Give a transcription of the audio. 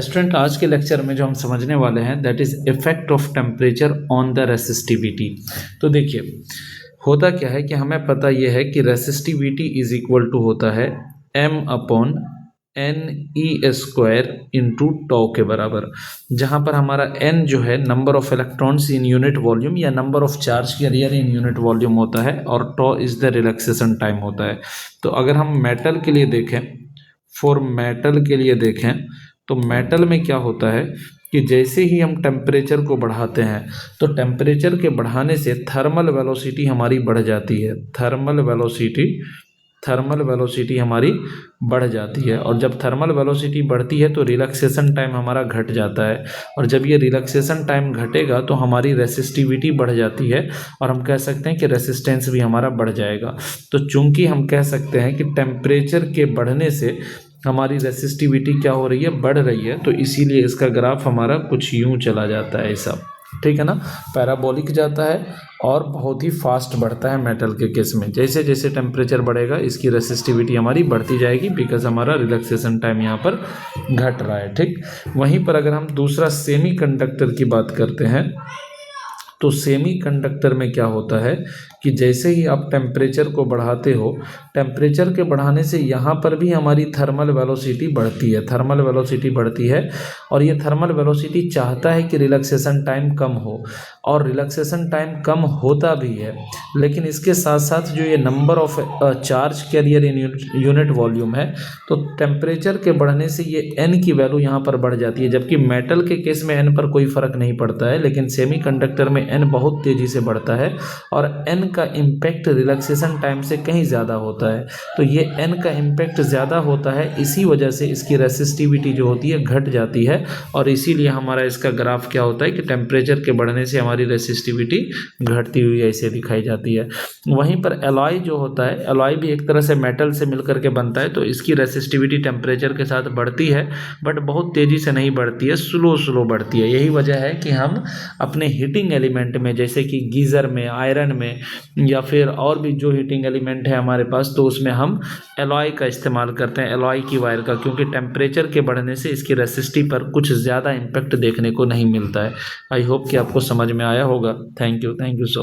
Student, आज के lecture में जो हम समझने वाले हैं that is effect of temperature on the resistivity. तो देखिए, होता क्या है कि हमें पता यह है कि रेसिस्टिविटी इज इक्वल टू होता है m upon n e square into tau के बराबर, जहाँ पर हमारा n जो है number of electrons in unit volume या number of charge carrier in unit volume होता है और tau is the relaxation time होता है। तो अगर हम मेटल के लिए देखें, फॉर मेटल के लिए देखें तो मेटल में क्या होता है कि जैसे ही हम टेम्परेचर को बढ़ाते हैं तो टेम्परेचर के बढ़ाने से थर्मल वेलोसिटी हमारी बढ़ जाती है। थर्मल वेलोसिटी हमारी बढ़ जाती है, और जब थर्मल वेलोसिटी बढ़ती है तो रिलैक्सेशन टाइम हमारा घट जाता है, और जब ये रिलैक्सेशन टाइम घटेगा तो हमारी रेसिस्टिविटी बढ़ जाती है, और हम कह सकते हैं कि रेसिस्टेंस भी हमारा बढ़ जाएगा। तो चूंकि हम कह सकते हैं कि टेम्परेचर के बढ़ने से हमारी रेसिस्टिविटी क्या हो रही है, बढ़ रही है, तो इसीलिए इसका ग्राफ हमारा कुछ यूं चला जाता है ऐसा, ठीक है ना, पैराबोलिक जाता है और बहुत ही फास्ट बढ़ता है मेटल के केस में। जैसे जैसे टेम्परेचर बढ़ेगा इसकी रेसिस्टिविटी हमारी बढ़ती जाएगी, बिकॉज हमारा रिलैक्सेशन टाइम यहाँ पर घट रहा है। ठीक, वहीं पर अगर हम दूसरा सेमी कंडक्टर की बात करते हैं तो सेमी कंडक्टर में क्या होता है कि जैसे ही आप टेम्परेचर को बढ़ाते हो, टेम्परेचर के बढ़ाने से यहाँ पर भी हमारी थर्मल वेलोसिटी बढ़ती है, और ये थर्मल वेलोसिटी चाहता है कि रिलैक्सेशन टाइम कम हो, और रिलैक्सेशन टाइम कम होता भी है। लेकिन इसके साथ साथ जो ये number of charge carrier in unit volume है, तो टेम्परेचर के बढ़ने से ये n की वैल्यू यहाँ पर बढ़ जाती है, जबकि मेटल के केस में n पर कोई फर्क नहीं पड़ता है, लेकिन सेमी कंडक्टर में n बहुत तेजी से बढ़ता है और n का इम्पैक्ट रिलैक्सेशन टाइम से कहीं ज़्यादा होता है। तो ये n का इम्पैक्ट ज़्यादा होता है, इसी वजह से इसकी रेसिस्टिविटी जो होती है घट जाती है, और इसीलिए हमारा इसका ग्राफ क्या होता है कि टेम्परेचर के बढ़ने से हमारी रेसिस्टिविटी घटती हुई ऐसे दिखाई जाती है। वहीं पर एलॉय जो होता है, एलॉय भी एक तरह से मेटल से मिलकर के बनता है, तो इसकी रेसिस्टिविटी टेम्परेचर के साथ बढ़ती है, बट बहुत तेज़ी से नहीं बढ़ती है, स्लो बढ़ती है। यही वजह है कि हम अपने हीटिंग एलिमेंट में, जैसे कि गीज़र में, आयरन में, या फिर और भी जो हीटिंग एलिमेंट है हमारे पास, तो उसमें हम एलॉय का इस्तेमाल करते हैं, एलॉय की वायर का, क्योंकि टेम्परेचर के बढ़ने से इसकी रेसिस्टिविटी पर कुछ ज़्यादा इम्पैक्ट देखने को नहीं मिलता है। आई होप कि आपको समझ में आया होगा। Thank you so